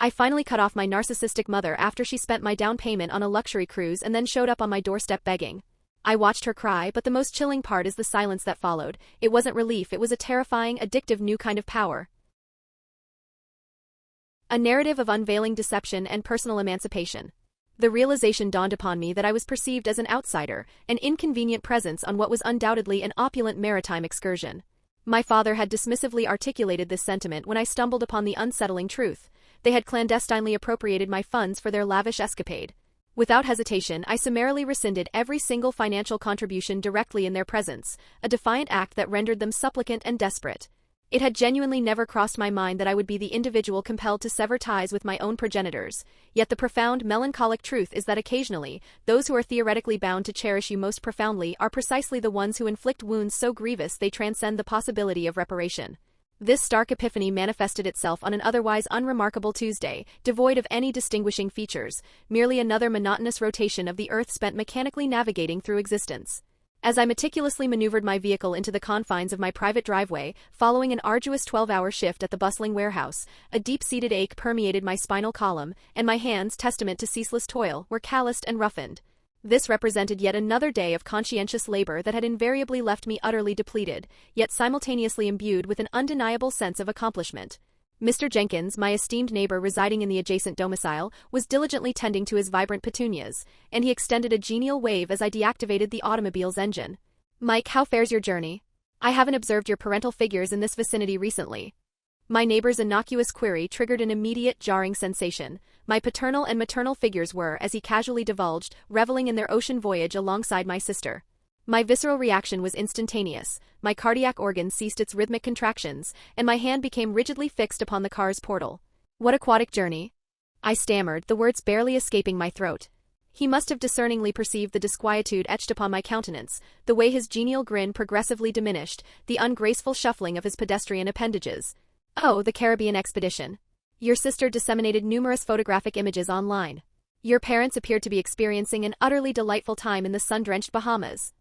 I finally cut off my narcissistic mother after she spent my down payment on a luxury cruise and then showed up on my doorstep begging. I watched her cry, but the most chilling part is the silence that followed. It wasn't relief, it was a terrifying, addictive new kind of power. A narrative of unveiling deception and personal emancipation. The realization dawned upon me that I was perceived as an outsider, an inconvenient presence on what was undoubtedly an opulent maritime excursion. My father had dismissively articulated this sentiment when I stumbled upon the unsettling truth. They had clandestinely appropriated my funds for their lavish escapade. Without hesitation, I summarily rescinded every single financial contribution directly in their presence, a defiant act that rendered them supplicant and desperate. It had genuinely never crossed my mind that I would be the individual compelled to sever ties with my own progenitors, yet the profound, melancholic truth is that occasionally, those who are theoretically bound to cherish you most profoundly are precisely the ones who inflict wounds so grievous they transcend the possibility of reparation. This stark epiphany manifested itself on an otherwise unremarkable Tuesday, devoid of any distinguishing features, merely another monotonous rotation of the earth spent mechanically navigating through existence. As I meticulously maneuvered my vehicle into the confines of my private driveway, following an arduous 12-hour shift at the bustling warehouse, a deep-seated ache permeated my spinal column, and my hands, testament to ceaseless toil, were calloused and roughened. This represented yet another day of conscientious labor that had invariably left me utterly depleted, yet simultaneously imbued with an undeniable sense of accomplishment. Mr. Jenkins, my esteemed neighbor residing in the adjacent domicile, was diligently tending to his vibrant petunias, and he extended a genial wave as I deactivated the automobile's engine. "Mike, how fares your journey? I haven't observed your parental figures in this vicinity recently." My neighbor's innocuous query triggered an immediate, jarring sensation. My paternal and maternal figures were, as he casually divulged, reveling in their ocean voyage alongside my sister. My visceral reaction was instantaneous. My cardiac organ ceased its rhythmic contractions, and my hand became rigidly fixed upon the car's portal. "What aquatic journey?" I stammered, the words barely escaping my throat. He must have discerningly perceived the disquietude etched upon my countenance, the way his genial grin progressively diminished, the ungraceful shuffling of his pedestrian appendages. "Oh, the Caribbean expedition. Your sister disseminated numerous photographic images online. Your parents appeared to be experiencing an utterly delightful time in the sun-drenched Bahamas."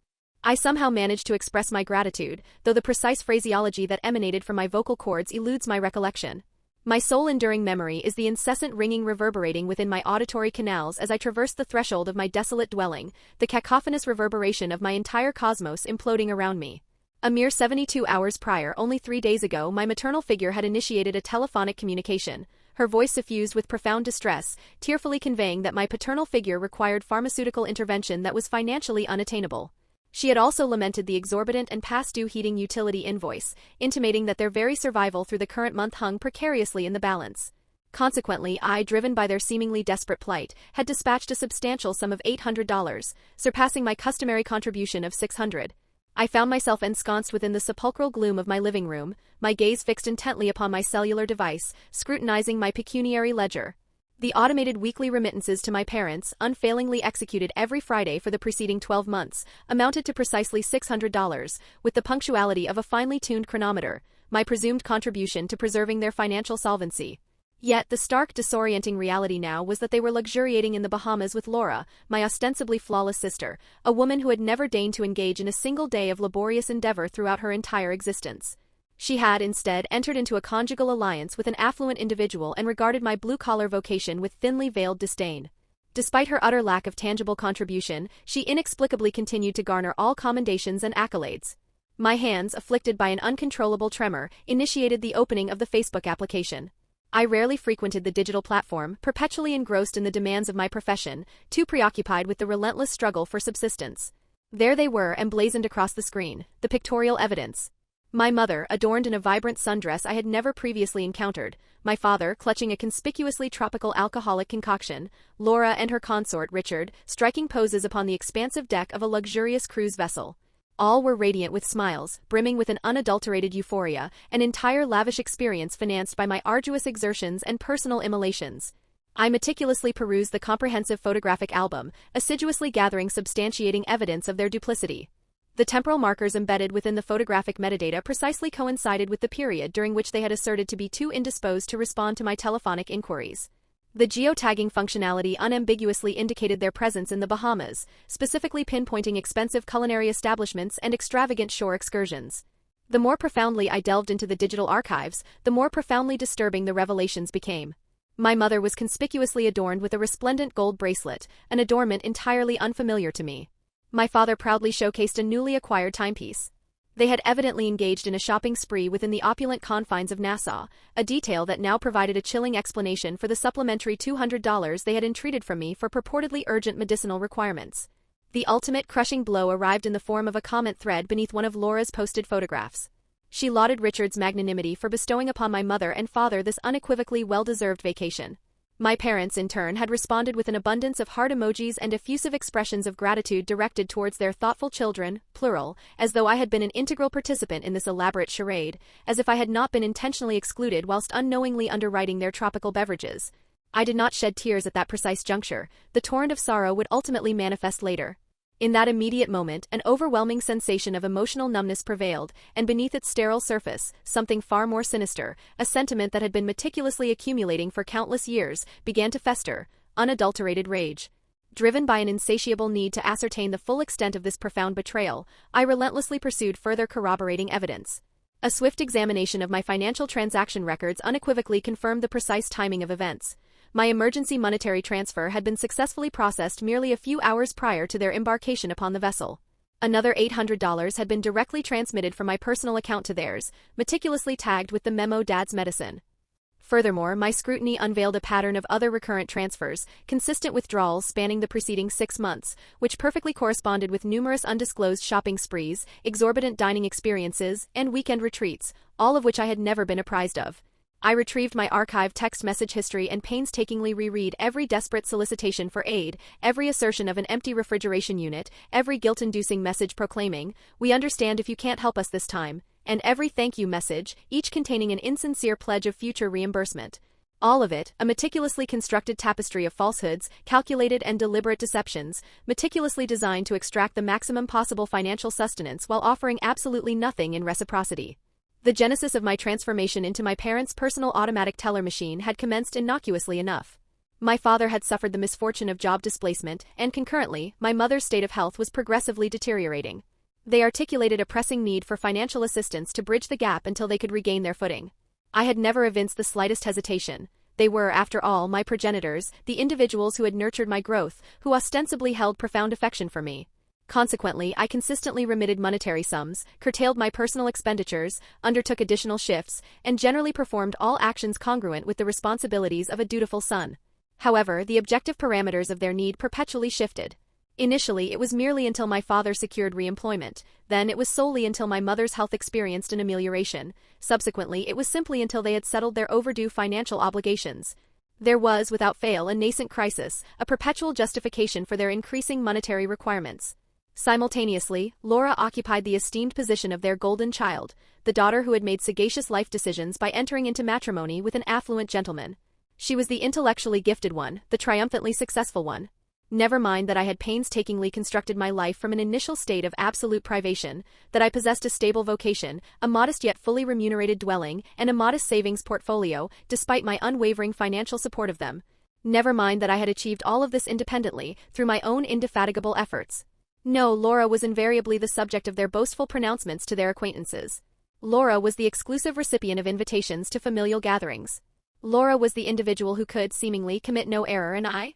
I somehow managed to express my gratitude, though the precise phraseology that emanated from my vocal cords eludes my recollection. My sole enduring memory is the incessant ringing reverberating within my auditory canals as I traversed the threshold of my desolate dwelling, the cacophonous reverberation of my entire cosmos imploding around me. A mere 72 hours prior, only 3 days ago, my maternal figure had initiated a telephonic communication, her voice suffused with profound distress, tearfully conveying that my paternal figure required pharmaceutical intervention that was financially unattainable. She had also lamented the exorbitant and past-due heating utility invoice, intimating that their very survival through the current month hung precariously in the balance. Consequently, I, driven by their seemingly desperate plight, had dispatched a substantial sum of $800, surpassing my customary contribution of $600. I found myself ensconced within the sepulchral gloom of my living room, my gaze fixed intently upon my cellular device, scrutinizing my pecuniary ledger. The automated weekly remittances to my parents, unfailingly executed every Friday for the preceding 12 months, amounted to precisely $600, with the punctuality of a finely tuned chronometer, my presumed contribution to preserving their financial solvency. Yet the stark, disorienting reality now was that they were luxuriating in the Bahamas with Laura, my ostensibly flawless sister, a woman who had never deigned to engage in a single day of laborious endeavor throughout her entire existence. She had, instead, entered into a conjugal alliance with an affluent individual and regarded my blue-collar vocation with thinly veiled disdain. Despite her utter lack of tangible contribution, she inexplicably continued to garner all commendations and accolades. My hands, afflicted by an uncontrollable tremor, initiated the opening of the Facebook application. I rarely frequented the digital platform, perpetually engrossed in the demands of my profession, too preoccupied with the relentless struggle for subsistence. There they were, emblazoned across the screen, the pictorial evidence. My mother, adorned in a vibrant sundress I had never previously encountered, my father, clutching a conspicuously tropical alcoholic concoction, Laura and her consort, Richard, striking poses upon the expansive deck of a luxurious cruise vessel. All were radiant with smiles, brimming with an unadulterated euphoria, an entire lavish experience financed by my arduous exertions and personal immolations. I meticulously perused the comprehensive photographic album, assiduously gathering substantiating evidence of their duplicity. The temporal markers embedded within the photographic metadata precisely coincided with the period during which they had asserted to be too indisposed to respond to my telephonic inquiries. The geotagging functionality unambiguously indicated their presence in the Bahamas, specifically pinpointing expensive culinary establishments and extravagant shore excursions. The more profoundly I delved into the digital archives, the more profoundly disturbing the revelations became. My mother was conspicuously adorned with a resplendent gold bracelet, an adornment entirely unfamiliar to me. My father proudly showcased a newly acquired timepiece. They had evidently engaged in a shopping spree within the opulent confines of Nassau, a detail that now provided a chilling explanation for the supplementary $200 they had entreated from me for purportedly urgent medicinal requirements. The ultimate crushing blow arrived in the form of a comment thread beneath one of Laura's posted photographs. She lauded Richard's magnanimity for bestowing upon my mother and father this unequivocally well-deserved vacation. My parents, in turn, had responded with an abundance of heart emojis and effusive expressions of gratitude directed towards their thoughtful children, plural, as though I had been an integral participant in this elaborate charade, as if I had not been intentionally excluded whilst unknowingly underwriting their tropical beverages. I did not shed tears at that precise juncture. The torrent of sorrow would ultimately manifest later. In that immediate moment, an overwhelming sensation of emotional numbness prevailed, and beneath its sterile surface, something far more sinister, a sentiment that had been meticulously accumulating for countless years, began to fester, unadulterated rage. Driven by an insatiable need to ascertain the full extent of this profound betrayal, I relentlessly pursued further corroborating evidence. A swift examination of my financial transaction records unequivocally confirmed the precise timing of events. My emergency monetary transfer had been successfully processed merely a few hours prior to their embarkation upon the vessel. Another $800 had been directly transmitted from my personal account to theirs, meticulously tagged with the memo "Dad's medicine." Furthermore, my scrutiny unveiled a pattern of other recurrent transfers, consistent withdrawals spanning the preceding 6 months, which perfectly corresponded with numerous undisclosed shopping sprees, exorbitant dining experiences, and weekend retreats, all of which I had never been apprised of. I retrieved my archived text message history and painstakingly reread every desperate solicitation for aid, every assertion of an empty refrigeration unit, every guilt-inducing message proclaiming, "We understand if you can't help us this time," and every thank you message, each containing an insincere pledge of future reimbursement. All of it, a meticulously constructed tapestry of falsehoods, calculated and deliberate deceptions, meticulously designed to extract the maximum possible financial sustenance while offering absolutely nothing in reciprocity. The genesis of my transformation into my parents' personal automatic teller machine had commenced innocuously enough. My father had suffered the misfortune of job displacement, and concurrently, my mother's state of health was progressively deteriorating. They articulated a pressing need for financial assistance to bridge the gap until they could regain their footing. I had never evinced the slightest hesitation. They were, after all, my progenitors, the individuals who had nurtured my growth, who ostensibly held profound affection for me. Consequently, I consistently remitted monetary sums, curtailed my personal expenditures, undertook additional shifts, and generally performed all actions congruent with the responsibilities of a dutiful son. However, the objective parameters of their need perpetually shifted. Initially, it was merely until my father secured re-employment, then it was solely until my mother's health experienced an amelioration, subsequently it was simply until they had settled their overdue financial obligations. There was, without fail, a nascent crisis, a perpetual justification for their increasing monetary requirements. Simultaneously, Laura occupied the esteemed position of their golden child, the daughter who had made sagacious life decisions by entering into matrimony with an affluent gentleman. She was the intellectually gifted one, the triumphantly successful one. Never mind that I had painstakingly constructed my life from an initial state of absolute privation, that I possessed a stable vocation, a modest yet fully remunerated dwelling, and a modest savings portfolio, despite my unwavering financial support of them. Never mind that I had achieved all of this independently, through my own indefatigable efforts. No, Laura was invariably the subject of their boastful pronouncements to their acquaintances. Laura was the exclusive recipient of invitations to familial gatherings. Laura was the individual who could, seemingly, commit no error, and I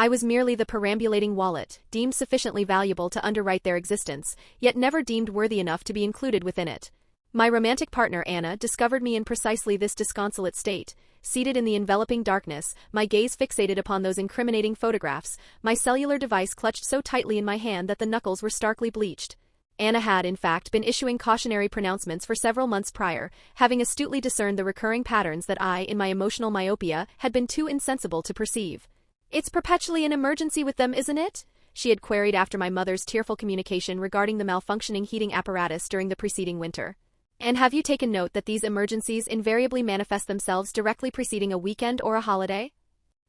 was merely the perambulating wallet, deemed sufficiently valuable to underwrite their existence, yet never deemed worthy enough to be included within it. My romantic partner, Anna, discovered me in precisely this disconsolate state. Seated in the enveloping darkness, my gaze fixated upon those incriminating photographs, my cellular device clutched so tightly in my hand that the knuckles were starkly bleached. Anna had, in fact, been issuing cautionary pronouncements for several months prior, having astutely discerned the recurring patterns that I, in my emotional myopia, had been too insensible to perceive. "It's perpetually an emergency with them, isn't it?" she had queried after my mother's tearful communication regarding the malfunctioning heating apparatus during the preceding winter. "And have you taken note that these emergencies invariably manifest themselves directly preceding a weekend or a holiday?"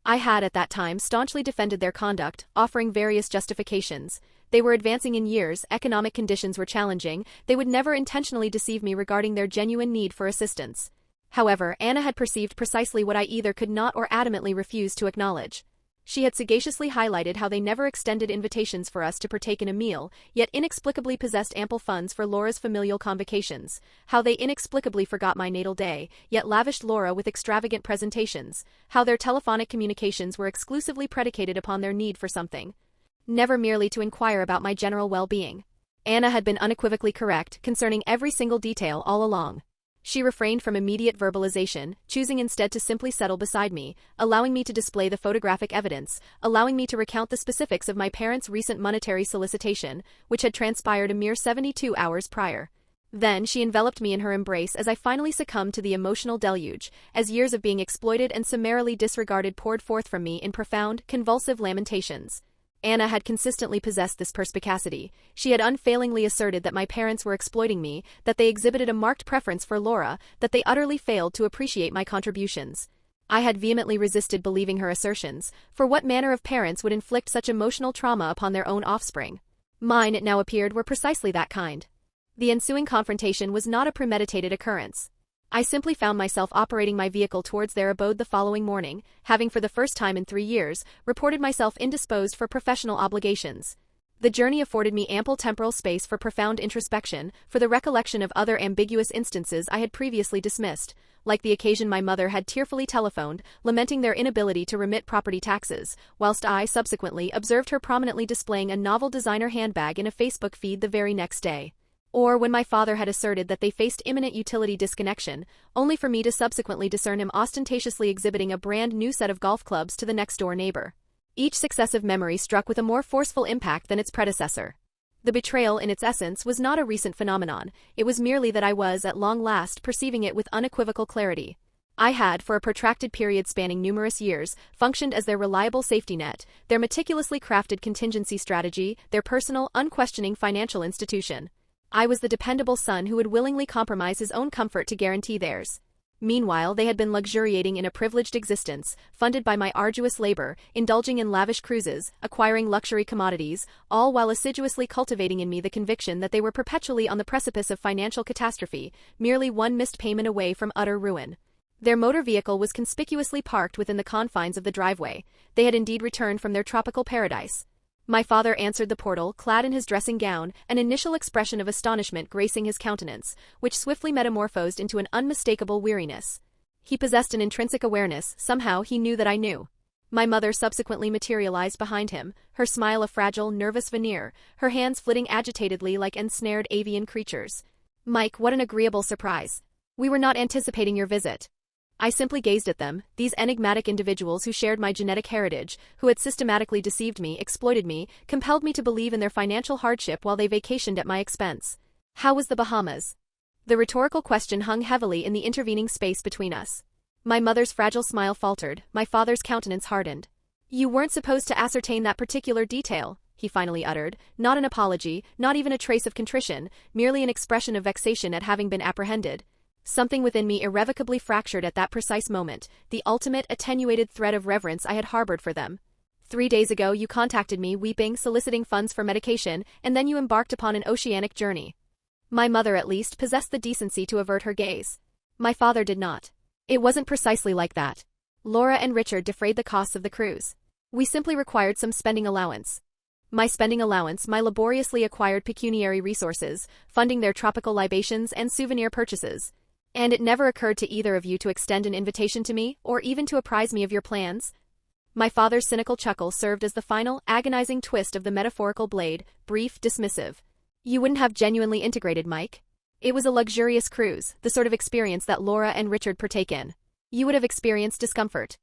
I had at that time staunchly defended their conduct, offering various justifications. They were advancing in years, economic conditions were challenging, they would never intentionally deceive me regarding their genuine need for assistance. However, Anna had perceived precisely what I either could not or adamantly refused to acknowledge. She had sagaciously highlighted how they never extended invitations for us to partake in a meal, yet inexplicably possessed ample funds for Laura's familial convocations, how they inexplicably forgot my natal day, yet lavished Laura with extravagant presentations, how their telephonic communications were exclusively predicated upon their need for something, never merely to inquire about my general well-being. Anna had been unequivocally correct concerning every single detail all along. She refrained from immediate verbalization, choosing instead to simply settle beside me, allowing me to display the photographic evidence, allowing me to recount the specifics of my parents' recent monetary solicitation, which had transpired a mere 72 hours prior. Then she enveloped me in her embrace as I finally succumbed to the emotional deluge, as years of being exploited and summarily disregarded poured forth from me in profound, convulsive lamentations. Anna had consistently possessed this perspicacity. She had unfailingly asserted that my parents were exploiting me, that they exhibited a marked preference for Laura, that they utterly failed to appreciate my contributions. I had vehemently resisted believing her assertions, for what manner of parents would inflict such emotional trauma upon their own offspring? Mine, it now appeared, were precisely that kind. The ensuing confrontation was not a premeditated occurrence. I simply found myself operating my vehicle towards their abode the following morning, having for the first time in 3 years, reported myself indisposed for professional obligations. The journey afforded me ample temporal space for profound introspection, for the recollection of other ambiguous instances I had previously dismissed, like the occasion my mother had tearfully telephoned, lamenting their inability to remit property taxes, whilst I subsequently observed her prominently displaying a novel designer handbag in a Facebook feed the very next day. Or when my father had asserted that they faced imminent utility disconnection, only for me to subsequently discern him ostentatiously exhibiting a brand new set of golf clubs to the next-door neighbor. Each successive memory struck with a more forceful impact than its predecessor. The betrayal, in its essence, was not a recent phenomenon, it was merely that I was, at long last, perceiving it with unequivocal clarity. I had, for a protracted period spanning numerous years, functioned as their reliable safety net, their meticulously crafted contingency strategy, their personal, unquestioning financial institution. I was the dependable son who would willingly compromise his own comfort to guarantee theirs. Meanwhile, they had been luxuriating in a privileged existence, funded by my arduous labor, indulging in lavish cruises, acquiring luxury commodities, all while assiduously cultivating in me the conviction that they were perpetually on the precipice of financial catastrophe, merely one missed payment away from utter ruin. Their motor vehicle was conspicuously parked within the confines of the driveway. They had indeed returned from their tropical paradise. My father answered the portal, clad in his dressing gown, an initial expression of astonishment gracing his countenance, which swiftly metamorphosed into an unmistakable weariness. He possessed an intrinsic awareness, somehow he knew that I knew. My mother subsequently materialized behind him, her smile a fragile, nervous veneer, her hands flitting agitatedly like ensnared avian creatures. "Mike, what an agreeable surprise. We were not anticipating your visit." I simply gazed at them, these enigmatic individuals who shared my genetic heritage, who had systematically deceived me, exploited me, compelled me to believe in their financial hardship while they vacationed at my expense. How was the Bahamas? The rhetorical question hung heavily in the intervening space between us. My mother's fragile smile faltered, my father's countenance hardened. "You weren't supposed to ascertain that particular detail," he finally uttered, not an apology, not even a trace of contrition, merely an expression of vexation at having been apprehended. Something within me irrevocably fractured at that precise moment, the ultimate attenuated thread of reverence I had harbored for them. 3 days ago you contacted me weeping, soliciting funds for medication, and then you embarked upon an oceanic journey. My mother, at least, possessed the decency to avert her gaze. My father did not. It wasn't precisely like that. Laura and Richard defrayed the costs of the cruise. We simply required some spending allowance. My spending allowance, my laboriously acquired pecuniary resources, funding their tropical libations and souvenir purchases. And it never occurred to either of you to extend an invitation to me, or even to apprise me of your plans? My father's cynical chuckle served as the final, agonizing twist of the metaphorical blade, brief, dismissive. You wouldn't have genuinely integrated, Mike. It was a luxurious cruise, the sort of experience that Laura and Richard partake in. You would have experienced discomfort.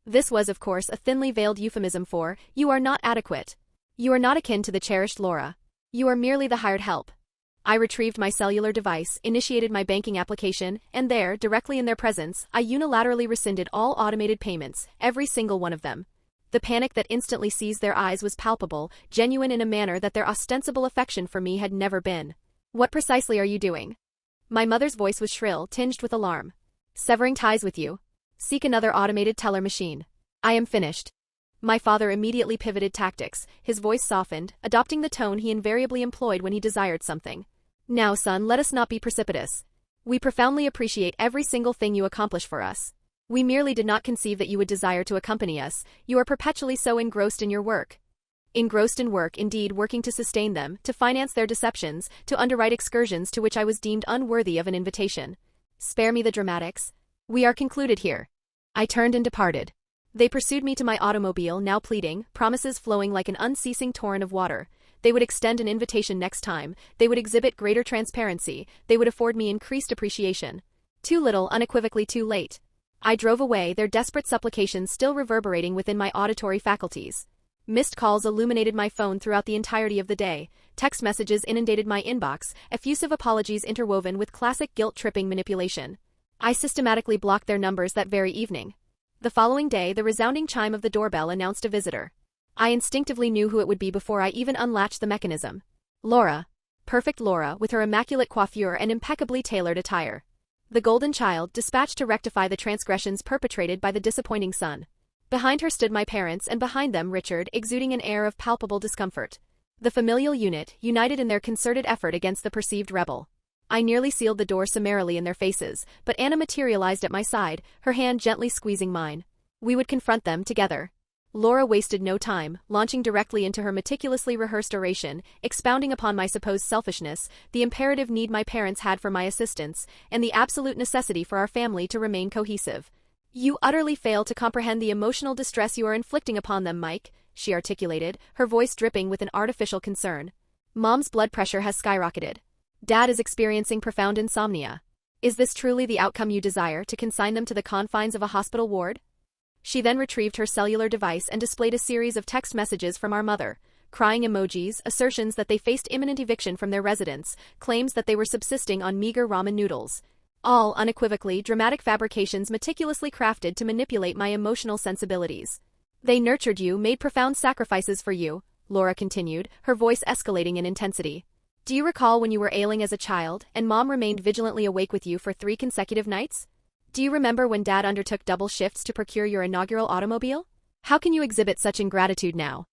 This was, of course, a thinly veiled euphemism for, you are not adequate. You are not akin to the cherished Laura. You are merely the hired help. I retrieved my cellular device, initiated my banking application, and there, directly in their presence, I unilaterally rescinded all automated payments, every single one of them. The panic that instantly seized their eyes was palpable, genuine in a manner that their ostensible affection for me had never been. "What precisely are you doing?" My mother's voice was shrill, tinged with alarm. "Severing ties with you. Seek another automated teller machine. I am finished." My father immediately pivoted tactics, his voice softened, adopting the tone he invariably employed when he desired something. "Now, son, let us not be precipitous. We profoundly appreciate every single thing you accomplish for us. We merely did not conceive that you would desire to accompany us. You are perpetually so engrossed in your work. Engrossed in work, indeed, working to sustain them, to finance their deceptions, to underwrite excursions to which I was deemed unworthy of an invitation. Spare me the dramatics. We are concluded here. I turned and departed. They pursued me to my automobile, now pleading, promises flowing like an unceasing torrent of water. They would extend an invitation next time, they would exhibit greater transparency, they would afford me increased appreciation. Too little, unequivocally too late. I drove away, their desperate supplications still reverberating within my auditory faculties. Missed calls illuminated my phone throughout the entirety of the day, text messages inundated my inbox, effusive apologies interwoven with classic guilt-tripping manipulation. I systematically blocked their numbers that very evening. The following day, the resounding chime of the doorbell announced a visitor. I instinctively knew who it would be before I even unlatched the mechanism. Laura. Perfect Laura, with her immaculate coiffure and impeccably tailored attire. The golden child, dispatched to rectify the transgressions perpetrated by the disappointing son. Behind her stood my parents, and behind them Richard, exuding an air of palpable discomfort. The familial unit, united in their concerted effort against the perceived rebel. I nearly sealed the door summarily in their faces, but Anna materialized at my side, her hand gently squeezing mine. We would confront them together. Laura wasted no time, launching directly into her meticulously rehearsed oration, expounding upon my supposed selfishness, the imperative need my parents had for my assistance, and the absolute necessity for our family to remain cohesive. You utterly fail to comprehend the emotional distress you are inflicting upon them, Mike, she articulated, her voice dripping with an artificial concern. Mom's blood pressure has skyrocketed. Dad is experiencing profound insomnia. Is this truly the outcome you desire, to consign them to the confines of a hospital ward? She then retrieved her cellular device and displayed a series of text messages from our mother, crying emojis, assertions that they faced imminent eviction from their residence, claims that they were subsisting on meager ramen noodles. All, unequivocally, dramatic fabrications meticulously crafted to manipulate my emotional sensibilities. They nurtured you, made profound sacrifices for you, Laura continued, her voice escalating in intensity. Do you recall when you were ailing as a child, and Mom remained vigilantly awake with you for 3 consecutive nights? Do you remember when Dad undertook double shifts to procure your inaugural automobile? How can you exhibit such ingratitude now?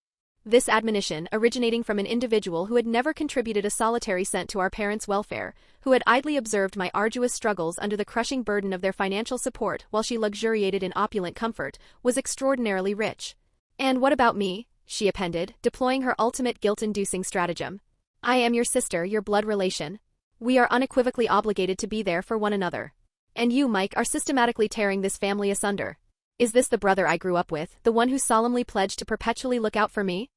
This admonition, originating from an individual who had never contributed a solitary cent to our parents' welfare, who had idly observed my arduous struggles under the crushing burden of their financial support while she luxuriated in opulent comfort, was extraordinarily rich. And what about me? She appended, deploying her ultimate guilt-inducing stratagem. I am your sister, your blood relation. We are unequivocally obligated to be there for one another. And you, Mike, are systematically tearing this family asunder. Is this the brother I grew up with, the one who solemnly pledged to perpetually look out for me?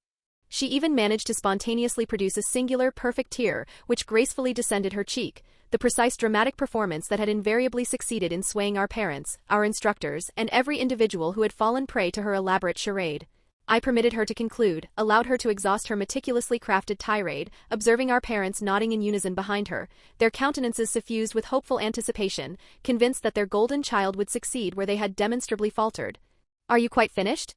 She even managed to spontaneously produce a singular, perfect tear, which gracefully descended her cheek, the precise dramatic performance that had invariably succeeded in swaying our parents, our instructors, and every individual who had fallen prey to her elaborate charade. I permitted her to conclude, allowed her to exhaust her meticulously crafted tirade, observing our parents nodding in unison behind her, their countenances suffused with hopeful anticipation, convinced that their golden child would succeed where they had demonstrably faltered. Are you quite finished?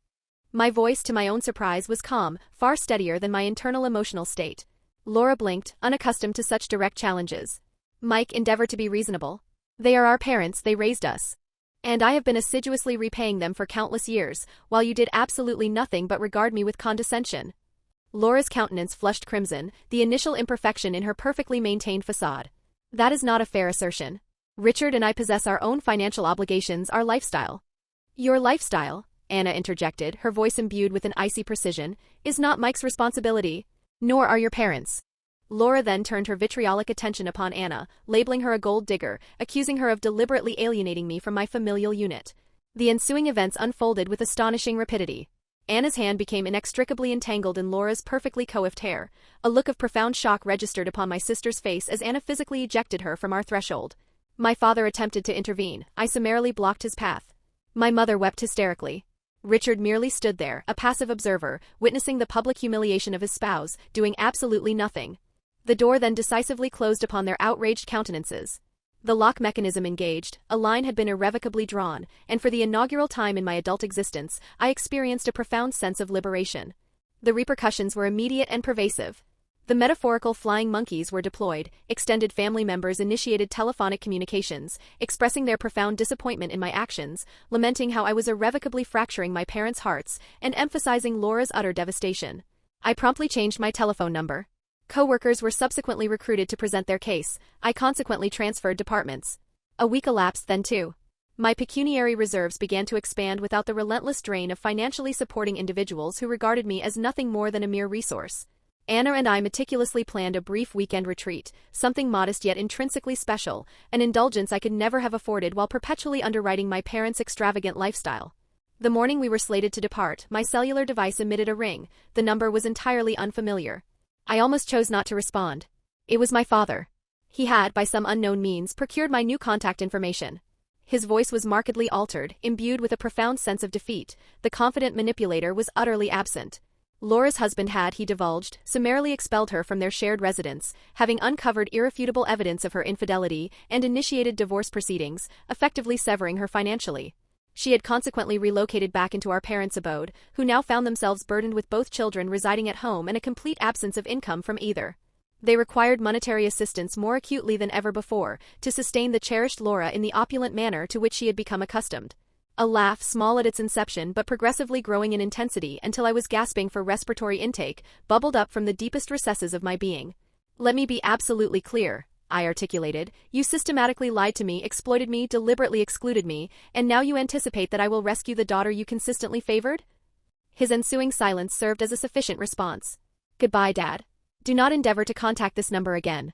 My voice, to my own surprise, was calm, far steadier than my internal emotional state. Laura blinked, unaccustomed to such direct challenges. Mike endeavored to be reasonable. They are our parents, they raised us. And I have been assiduously repaying them for countless years, while you did absolutely nothing but regard me with condescension. Laura's countenance flushed crimson, the initial imperfection in her perfectly maintained facade. That is not a fair assertion. Richard and I possess our own financial obligations, our lifestyle. Your lifestyle, Anna interjected, her voice imbued with an icy precision, is not Mike's responsibility, nor are your parents'. Laura then turned her vitriolic attention upon Anna, labeling her a gold digger, accusing her of deliberately alienating me from my familial unit. The ensuing events unfolded with astonishing rapidity. Anna's hand became inextricably entangled in Laura's perfectly coiffed hair. A look of profound shock registered upon my sister's face as Anna physically ejected her from our threshold. My father attempted to intervene. I summarily blocked his path. My mother wept hysterically. Richard merely stood there, a passive observer, witnessing the public humiliation of his spouse, doing absolutely nothing. The door then decisively closed upon their outraged countenances. The lock mechanism engaged, a line had been irrevocably drawn, and for the inaugural time in my adult existence, I experienced a profound sense of liberation. The repercussions were immediate and pervasive. The metaphorical flying monkeys were deployed, extended family members initiated telephonic communications, expressing their profound disappointment in my actions, lamenting how I was irrevocably fracturing my parents' hearts, and emphasizing Laura's utter devastation. I promptly changed my telephone number. Co-workers were subsequently recruited to present their case. I consequently transferred departments. A week elapsed then too. My pecuniary reserves began to expand without the relentless drain of financially supporting individuals who regarded me as nothing more than a mere resource. Anna and I meticulously planned a brief weekend retreat, something modest yet intrinsically special, an indulgence I could never have afforded while perpetually underwriting my parents' extravagant lifestyle. The morning we were slated to depart, my cellular device emitted a ring. The number was entirely unfamiliar. I almost chose not to respond. It was my father. He had, by some unknown means, procured my new contact information. His voice was markedly altered, imbued with a profound sense of defeat. The confident manipulator was utterly absent. Laura's husband had, he divulged, summarily expelled her from their shared residence, having uncovered irrefutable evidence of her infidelity and initiated divorce proceedings, effectively severing her financially. She had consequently relocated back into our parents' abode, who now found themselves burdened with both children residing at home and a complete absence of income from either. They required monetary assistance more acutely than ever before to sustain the cherished Laura in the opulent manner to which she had become accustomed. A laugh, small at its inception but progressively growing in intensity until I was gasping for respiratory intake, bubbled up from the deepest recesses of my being. "Let me be absolutely clear," I articulated. "You systematically lied to me, exploited me, deliberately excluded me, and now you anticipate that I will rescue the daughter you consistently favored?" His ensuing silence served as a sufficient response. "Goodbye, Dad. Do not endeavor to contact this number again."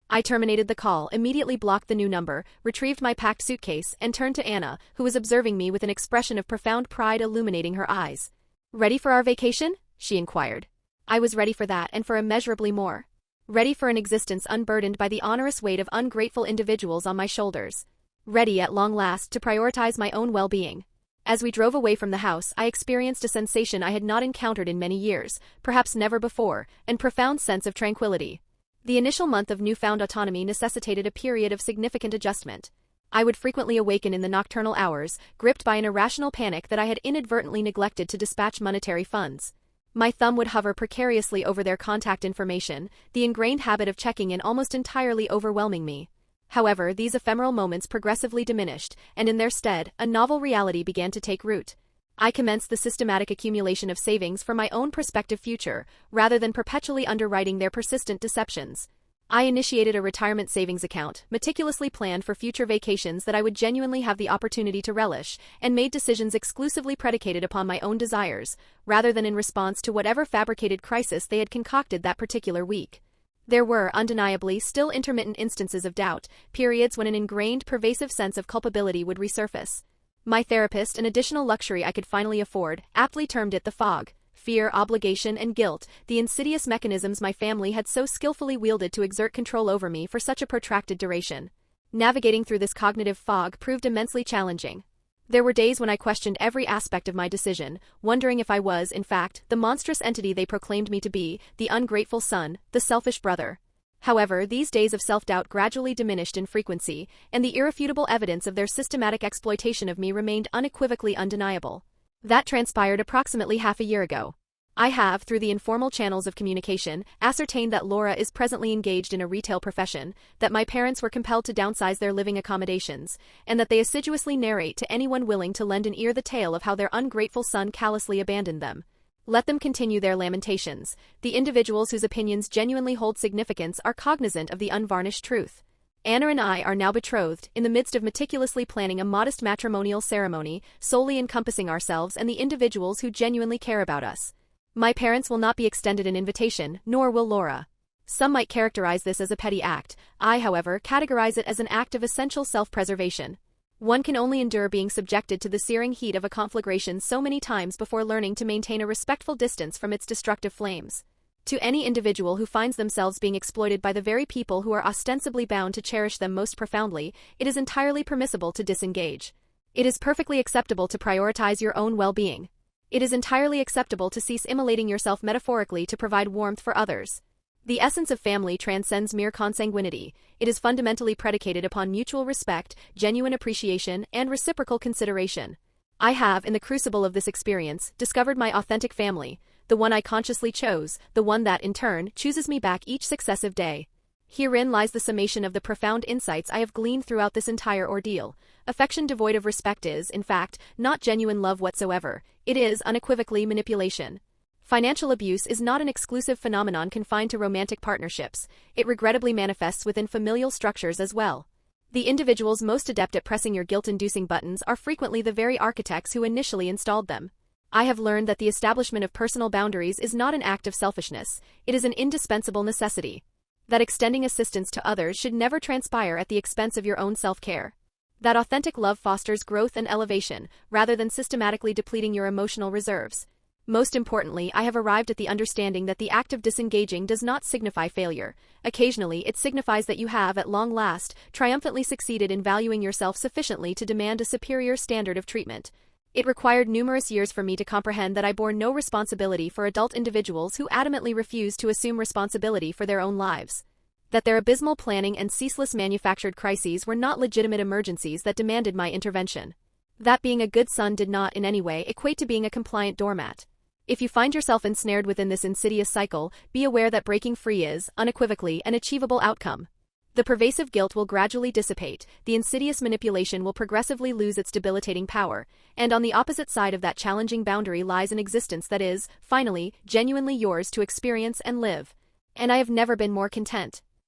I terminated the call, immediately blocked the new number, retrieved my packed suitcase, and turned to Anna, who was observing me with an expression of profound pride illuminating her eyes. "Ready for our vacation?" she inquired. I was ready for that and for immeasurably more. Ready for an existence unburdened by the onerous weight of ungrateful individuals on my shoulders. Ready at long last to prioritize my own well-being. As we drove away from the house, I experienced a sensation I had not encountered in many years, perhaps never before, a profound sense of tranquility. The initial month of newfound autonomy necessitated a period of significant adjustment. I would frequently awaken in the nocturnal hours, gripped by an irrational panic that I had inadvertently neglected to dispatch monetary funds. My thumb would hover precariously over their contact information, the ingrained habit of checking in almost entirely overwhelming me. However, these ephemeral moments progressively diminished, and in their stead, a novel reality began to take root. I commenced the systematic accumulation of savings for my own prospective future, rather than perpetually underwriting their persistent deceptions. I initiated a retirement savings account, meticulously planned for future vacations that I would genuinely have the opportunity to relish, and made decisions exclusively predicated upon my own desires, rather than in response to whatever fabricated crisis they had concocted that particular week. There were, undeniably, still intermittent instances of doubt, periods when an ingrained, pervasive sense of culpability would resurface. My therapist, an additional luxury I could finally afford, aptly termed it the fog. Fear, obligation, and guilt, the insidious mechanisms my family had so skillfully wielded to exert control over me for such a protracted duration. Navigating through this cognitive fog proved immensely challenging. There were days when I questioned every aspect of my decision, wondering if I was, in fact, the monstrous entity they proclaimed me to be, the ungrateful son, the selfish brother. However, these days of self-doubt gradually diminished in frequency, and the irrefutable evidence of their systematic exploitation of me remained unequivocally undeniable. That transpired approximately half a year ago. I have, through the informal channels of communication, ascertained that Laura is presently engaged in a retail profession, that my parents were compelled to downsize their living accommodations, and that they assiduously narrate to anyone willing to lend an ear the tale of how their ungrateful son callously abandoned them. Let them continue their lamentations. The individuals whose opinions genuinely hold significance are cognizant of the unvarnished truth. Anna and I are now betrothed, in the midst of meticulously planning a modest matrimonial ceremony, solely encompassing ourselves and the individuals who genuinely care about us. My parents will not be extended an invitation, nor will Laura. Some might characterize this as a petty act. I, however, categorize it as an act of essential self-preservation. One can only endure being subjected to the searing heat of a conflagration so many times before learning to maintain a respectful distance from its destructive flames. To any individual who finds themselves being exploited by the very people who are ostensibly bound to cherish them most profoundly, it is entirely permissible to disengage. It is perfectly acceptable to prioritize your own well-being. It is entirely acceptable to cease immolating yourself metaphorically to provide warmth for others. The essence of family transcends mere consanguinity. It is fundamentally predicated upon mutual respect, genuine appreciation, and reciprocal consideration. I have, in the crucible of this experience, discovered my authentic family, the one I consciously chose, the one that, in turn, chooses me back each successive day. Herein lies the summation of the profound insights I have gleaned throughout this entire ordeal. Affection devoid of respect is, in fact, not genuine love whatsoever. It is, unequivocally, manipulation. Financial abuse is not an exclusive phenomenon confined to romantic partnerships. It regrettably manifests within familial structures as well. The individuals most adept at pressing your guilt-inducing buttons are frequently the very architects who initially installed them. I have learned that the establishment of personal boundaries is not an act of selfishness, it is an indispensable necessity. That extending assistance to others should never transpire at the expense of your own self-care. That authentic love fosters growth and elevation, rather than systematically depleting your emotional reserves. Most importantly, I have arrived at the understanding that the act of disengaging does not signify failure. Occasionally, it signifies that you have, at long last, triumphantly succeeded in valuing yourself sufficiently to demand a superior standard of treatment. It required numerous years for me to comprehend that I bore no responsibility for adult individuals who adamantly refused to assume responsibility for their own lives. That their abysmal planning and ceaseless manufactured crises were not legitimate emergencies that demanded my intervention. That being a good son did not, in any way, equate to being a compliant doormat. If you find yourself ensnared within this insidious cycle, be aware that breaking free is, unequivocally, an achievable outcome. The pervasive guilt will gradually dissipate, the insidious manipulation will progressively lose its debilitating power, and on the opposite side of that challenging boundary lies an existence that is, finally, genuinely yours to experience and live. And I have never been more content.